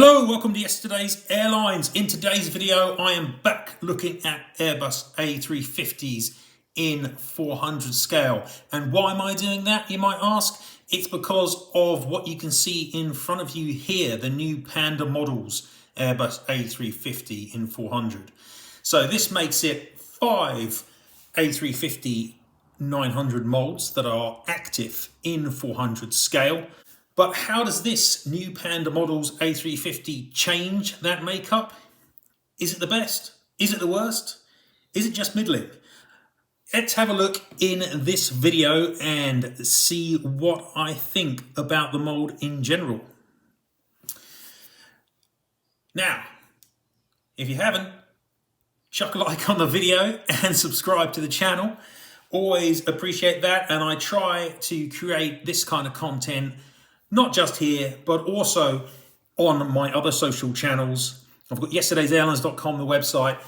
Hello, welcome to Yesterday's Airlines. In today's video, I am back looking at Airbus A350s in 400 scale. And why am I doing that, you might ask? It's because of what you can see in front of you here, the new Panda Models Airbus A350 in 400. So this makes it 5 A350-900 molds that are active in 400 scale. But how does this new Panda Models A350 change that makeup? Is it the best? Is it the worst? Is it just middling? Let's have a look in this video and see what I think about the mold in general. Now, if you haven't, chuck a like on the video and subscribe to the channel. Always appreciate that, and I try to create this kind of content not just here, but also on my other social channels. I've got yesterdaysairlines.com, the website,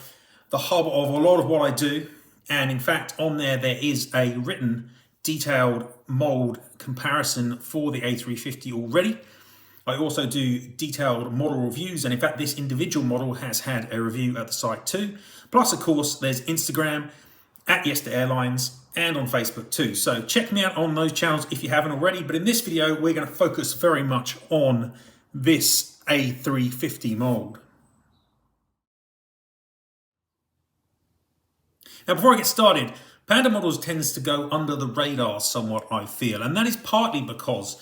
the hub of a lot of what I do. And in fact, on there is a written detailed mold comparison for the A350 already. I also do detailed model reviews. And in fact, this individual model has had a review at the site too. Plus, of course, there's Instagram at Yesterairlines and on Facebook too. So check me out on those channels if you haven't already. But in this video, we're going to focus very much on this A350 mold. Now, before I get started, Panda Models tends to go under the radar somewhat, I feel. And that is partly because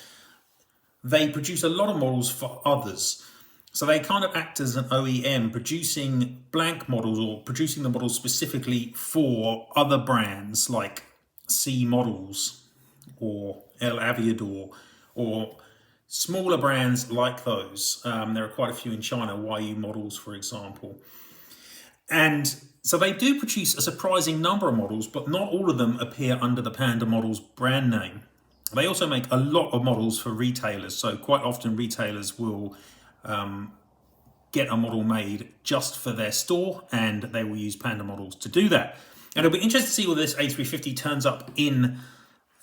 they produce a lot of models for others. So they kind of act as an OEM, producing blank models or producing the models specifically for other brands like C Models or El Aviador or smaller brands like those. There are quite a few in China, YU Models, for example. And so they do produce a surprising number of models, but not all of them appear under the Panda Models brand name. They also make a lot of models for retailers. So quite often retailers will get a model made just for their store, and they will use Panda Models to do that. And it'll be interesting to see whether this A350 turns up in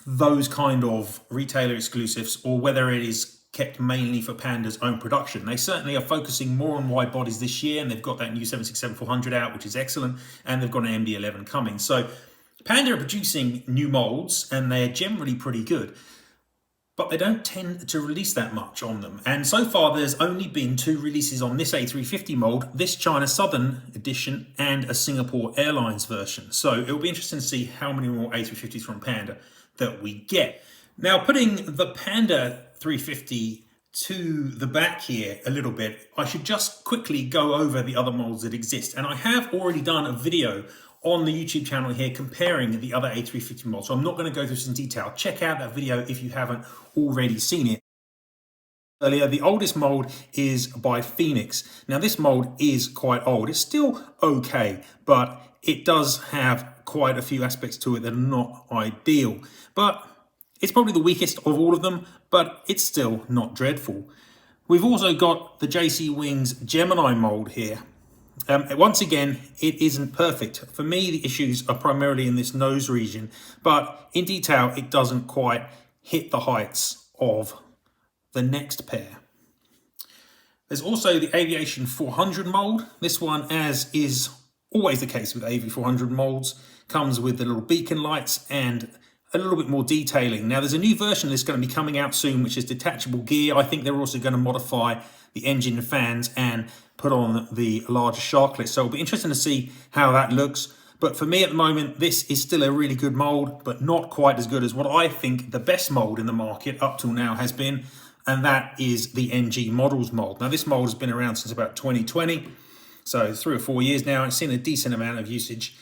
those kind of retailer exclusives or whether it is kept mainly for Panda's own production. They certainly are focusing more on wide bodies this year, and they've got that new 767-400 out, which is excellent, and they've got an MD-11 coming. So Panda are producing new molds, and they're generally pretty good, but they don't tend to release that much on them. And so far, there's only been 2 releases on this A350 mold, this China Southern edition and a Singapore Airlines version. So it'll be interesting to see how many more A350s from Panda that we get. Now, putting the Panda 350 to the back here a little bit, I should just quickly go over the other molds that exist. And I have already done a video on the YouTube channel here comparing the other A350 molds. So I'm not going to go through this in detail. Check out that video if you haven't already seen it. Earlier, the oldest mold is by Phoenix. Now this mold is quite old. It's still okay, but it does have quite a few aspects to it that are not ideal. But it's probably the weakest of all of them, but it's still not dreadful. We've also got the JC Wings Gemini mold here. Once again, it isn't perfect. For me, the issues are primarily in this nose region, but in detail, it doesn't quite hit the heights of the next pair. There's also the Aviation 400 mold. This one, as is always the case with AV400 molds, comes with the little beacon lights and a little bit more detailing. Now, there's a new version that's going to be coming out soon, which is detachable gear. I think they're also going to modify the engine fans and put on the larger Sharklets. So it'll be interesting to see how that looks. But for me at the moment, this is still a really good mold, but not quite as good as what I think the best mold in the market up till now has been, and that is the NG Models mold. Now, this mold has been around since about 2020, so 3 or 4 years now. It's seen a decent amount of usage,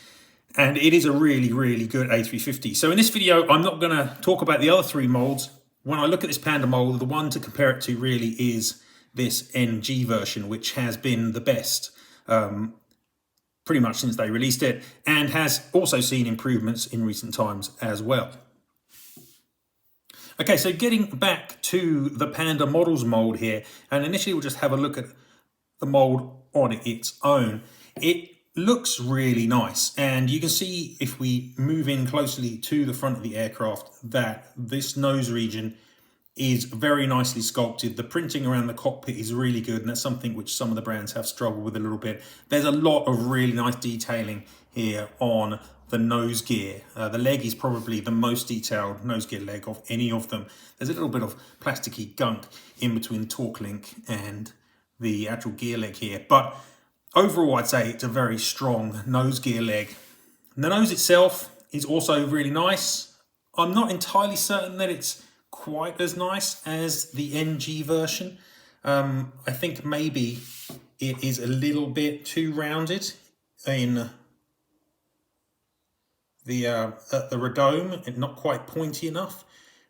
and it is a really, really good A350. So in this video, I'm not going to talk about the other 3 molds. When I look at this Panda mold, the one to compare it to really is this NG version, which has been the best pretty much since they released it, and has also seen improvements in recent times as well. Okay, so getting back to the Panda Models mold here, and initially we'll just have a look at the mold on its own. It looks really nice, and you can see if we move in closely to the front of the aircraft that this nose region is very nicely sculpted. The printing around the cockpit is really good, and that's something which some of the brands have struggled with a little bit. There's a lot of really nice detailing here on the nose gear. The leg is probably the most detailed nose gear leg of any of them. There's a little bit of plasticky gunk in between the torque link and the actual gear leg here, but overall I'd say it's a very strong nose gear leg. And the nose itself is also really nice. I'm not entirely certain that it's quite as nice as the NG version. I think maybe it is a little bit too rounded in the radome, and not quite pointy enough,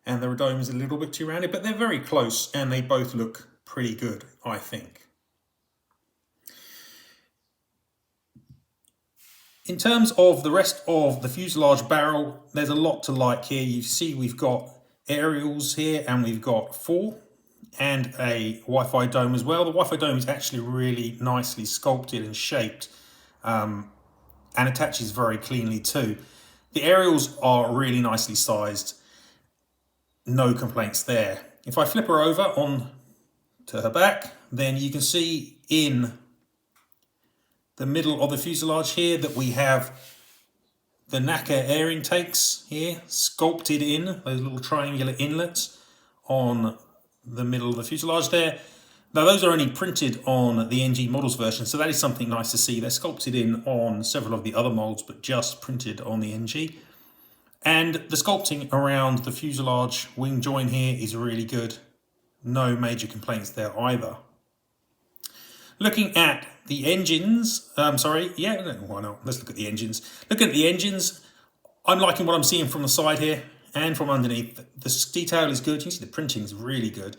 and the radome is a little bit too rounded, but they're very close and they both look pretty good, I think. In terms of the rest of the fuselage barrel, there's a lot to like here. You see we've got aerials here, and we've got 4 and a Wi-Fi dome as well. The Wi-Fi dome is actually really nicely sculpted and shaped, and attaches very cleanly too. The aerials are really nicely sized. No complaints there. If I flip her over on to her back, then you can see in the middle of the fuselage here that we have the NACA air intakes here sculpted in, those little triangular inlets on the middle of the fuselage there. Now those are only printed on the NG models version, so that is something nice to see. They're sculpted in on several of the other molds, but just printed on the NG. And the sculpting around the fuselage wing join here is really good. No major complaints there either. Looking at the engines, why not? Let's look at the engines. Looking at the engines, I'm liking what I'm seeing from the side here and from underneath. The detail is good. You can see the printing is really good.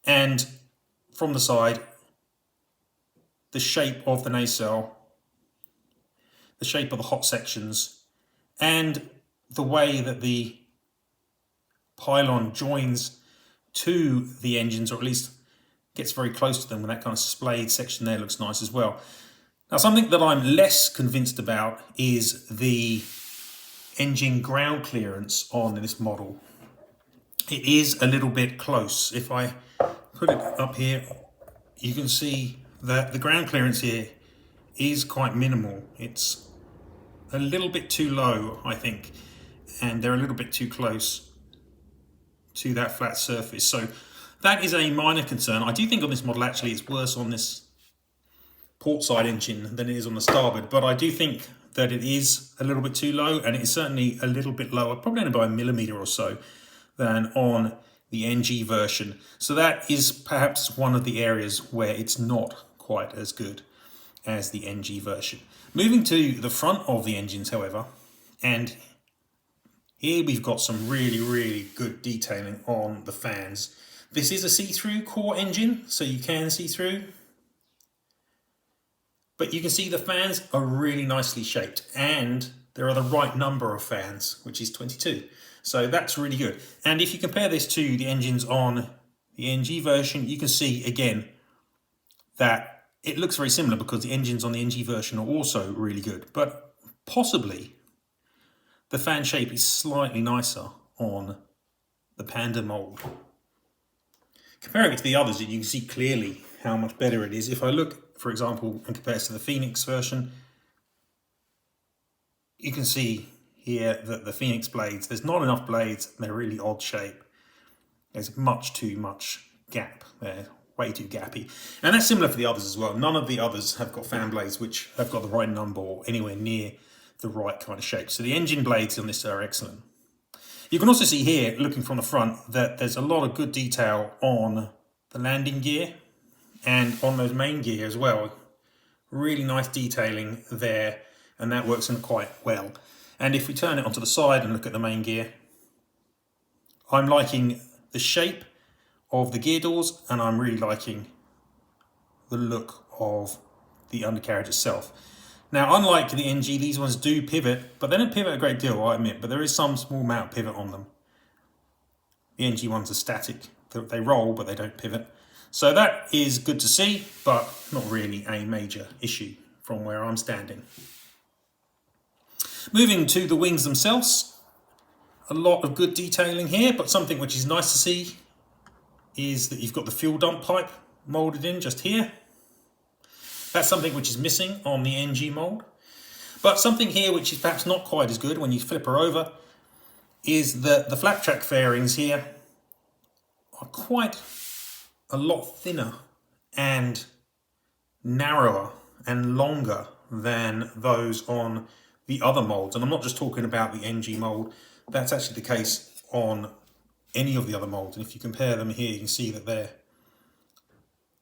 And from the side, the shape of the nacelle, the shape of the hot sections, and the way that the pylon joins to the engines, or at least gets very close to them, when that kind of splayed section there looks nice as well. Now, something that I'm less convinced about is the engine ground clearance on this model. It is a little bit close. If I put it up here, you can see that the ground clearance here is quite minimal. It's a little bit too low, I think, and they're a little bit too close to that flat surface. So that is a minor concern. I do think on this model, actually, it's worse on this port side engine than it is on the starboard, but I do think that it is a little bit too low, and it is certainly a little bit lower, probably only by a millimetre or so, than on the NG version. So that is perhaps one of the areas where it's not quite as good as the NG version. Moving to the front of the engines, however, and here we've got some really, really good detailing on the fans. This is a see-through core engine, so you can see through. But you can see the fans are really nicely shaped, and there are the right number of fans, which is 22. So that's really good. And if you compare this to the engines on the NG version, you can see again that it looks very similar, because the engines on the NG version are also really good. But possibly the fan shape is slightly nicer on the Panda mould. Comparing it to the others, you can see clearly how much better it is. If I look, for example, and compare it to the Phoenix version, you can see here that the Phoenix blades, there's not enough blades, they're really odd shape. There's much too much gap there, way too gappy. And that's similar for the others as well. None of the others have got fan blades which have got the right number or anywhere near the right kind of shape. So the engine blades on this are excellent. You can also see here, looking from the front, that there's a lot of good detail on the landing gear and on those main gear as well. Really nice detailing there, and that works in quite well. And if we turn it onto the side and look at the main gear, I'm liking the shape of the gear doors, and I'm really liking the look of the undercarriage itself. Now, unlike the NG, these ones do pivot, but they don't pivot a great deal, I admit, but there is some small amount of pivot on them. The NG ones are static. They roll, but they don't pivot. So that is good to see, but not really a major issue from where I'm standing. Moving to the wings themselves, a lot of good detailing here, but something which is nice to see is that you've got the fuel dump pipe moulded in just here. That's something which is missing on the NG mould. But something here which is perhaps not quite as good when you flip her over is that the flap track fairings here are quite a lot thinner and narrower and longer than those on the other moulds. And I'm not just talking about the NG mould, that's actually the case on any of the other moulds. And if you compare them here, you can see that they're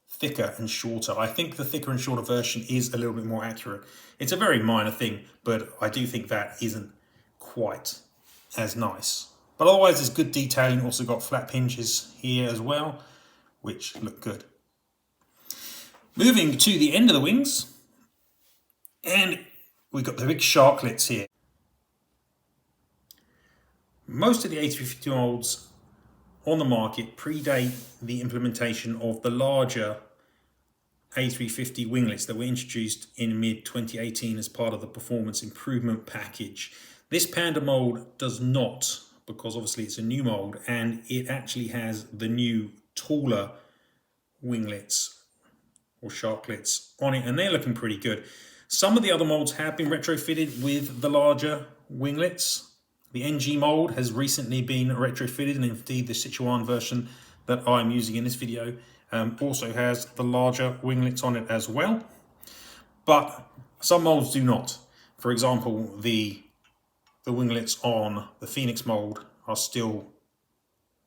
thicker and shorter. I think the thicker and shorter version is a little bit more accurate. It's a very minor thing, but I do think that isn't quite as nice. But otherwise, there's good detailing. Also got flap hinges here as well, which look good. Moving to the end of the wings, and we've got the big Sharklets here. Most of the A350 moulds on the market predate the implementation of the larger A350 winglets that were introduced in mid-2018 as part of the performance improvement package. This Panda mould does not, because obviously it's a new mould, and it actually has the new taller winglets or Sharklets on it, and they're looking pretty good. Some of the other moulds have been retrofitted with the larger winglets. The NG mould has recently been retrofitted, and indeed the Sichuan version that I'm using in this video also has the larger winglets on it as well. But some moulds do not. For example, the winglets on the Phoenix mould are still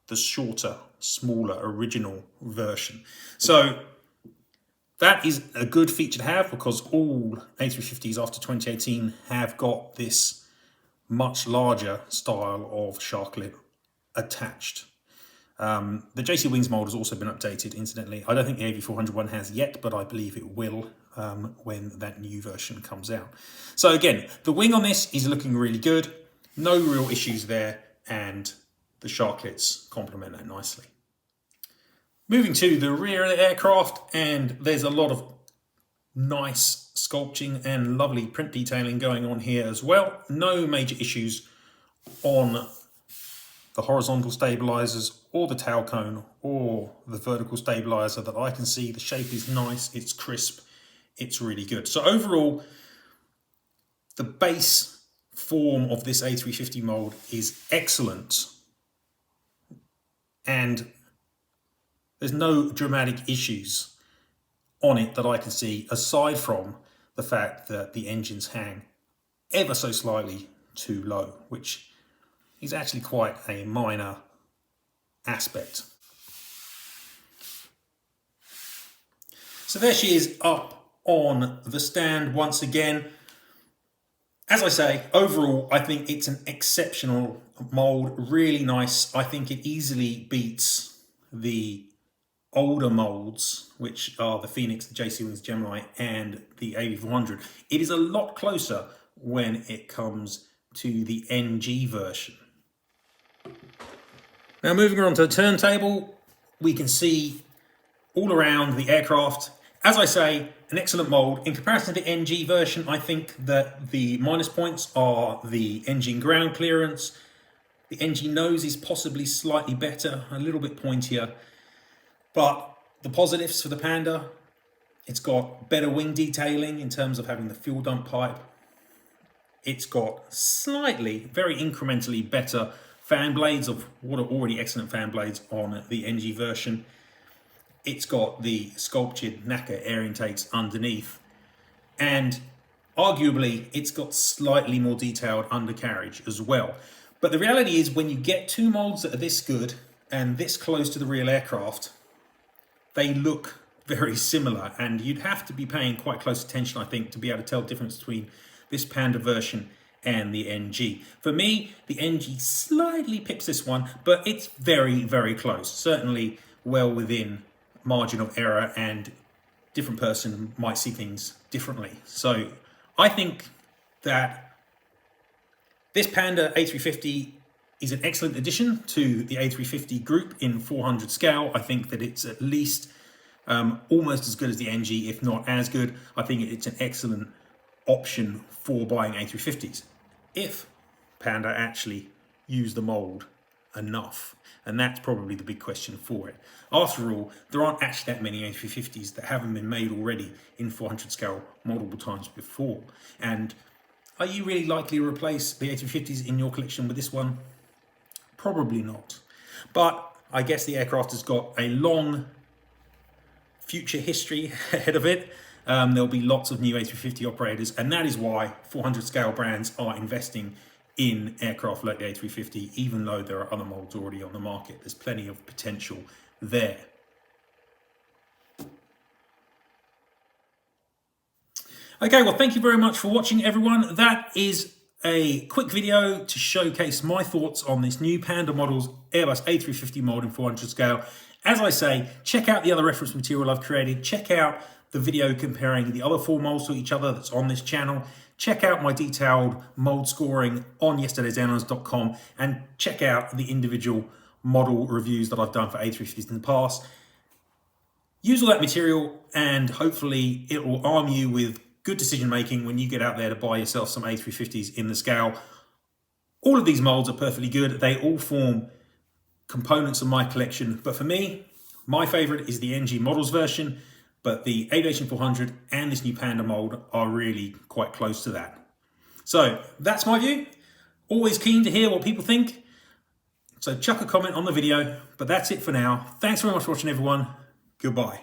the shorter, smaller, original version. So that is a good feature to have, because all A350s after 2018 have got this much larger style of Sharklet attached. The JC Wings mould has also been updated, incidentally. I don't think the AV400 one has yet, but I believe it will when that new version comes out. So again, the wing on this is looking really good. No real issues there, and the Sharklets complement that nicely. Moving to the rear of the aircraft, and there's a lot of nice sculpting and lovely print detailing going on here as well. No major issues on the horizontal stabilizers or the tail cone or the vertical stabilizer that I can see. The shape is nice, it's crisp, it's really good. So overall, the base form of this A350 mould is excellent, and there's no dramatic issues on it that I can see, aside from the fact that the engines hang ever so slightly too low, which is actually quite a minor aspect. So there she is up on the stand once again. As I say, overall, I think it's an exceptional mould, really nice. I think it easily beats the older moulds, which are the Phoenix, the JC Wings Gemini, and the AV400. It is a lot closer when it comes to the NG version. Now moving on to the turntable, we can see all around the aircraft. As I say, an excellent mould. In comparison to the NG version, I think that the minus points are the engine ground clearance. The NG nose is possibly slightly better, a little bit pointier. But the positives for the Panda, it's got better wing detailing in terms of having the fuel dump pipe. It's got slightly, very incrementally better fan blades of what are already excellent fan blades on the NG version. It's got the sculptured NACA air intakes underneath. And arguably, it's got slightly more detailed undercarriage as well. But the reality is, when you get two moulds that are this good and this close to the real aircraft, they look very similar, and you'd have to be paying quite close attention, I think, to be able to tell the difference between this Panda version and the NG. For me, the NG slightly picks this one, but it's very, very close. Certainly well within margin of error, and different person might see things differently. So I think that this Panda A350 is an excellent addition to the A350 group in 400 scale. I think that it's at least almost as good as the NG, if not as good. I think it's an excellent option for buying A350s, if Panda actually use the mould enough? And that's probably the big question for it. After all, there aren't actually that many A350s that haven't been made already in 400 scale multiple times before. And are you really likely to replace the A350s in your collection with this one? Probably not. But I guess the aircraft has got a long future history ahead of it. There'll be lots of new A350 operators, and that is why 400 scale brands are investing in aircraft like the A350, even though there are other molds already on the market. There's plenty of potential there. Okay, well, thank you very much for watching, everyone. That is a quick video to showcase my thoughts on this new Panda Models Airbus A350 mold in 400 scale. As I say, check out the other reference material I've created. Check out the video comparing the other 4 molds to each other that's on this channel. Check out my detailed mold scoring on yesterdaysairlines.com, and check out the individual model reviews that I've done for A350s in the past. Use all that material and hopefully it will arm you with good decision making when you get out there to buy yourself some A350s in the scale. All of these molds are perfectly good. They all form components of my collection, but for me, my favorite is the NG Models version, but the Aviation 400 and this new Panda mold are really quite close to that. So that's my view. Always keen to hear what people think. So chuck a comment on the video, but that's it for now. Thanks very much for watching, everyone. Goodbye.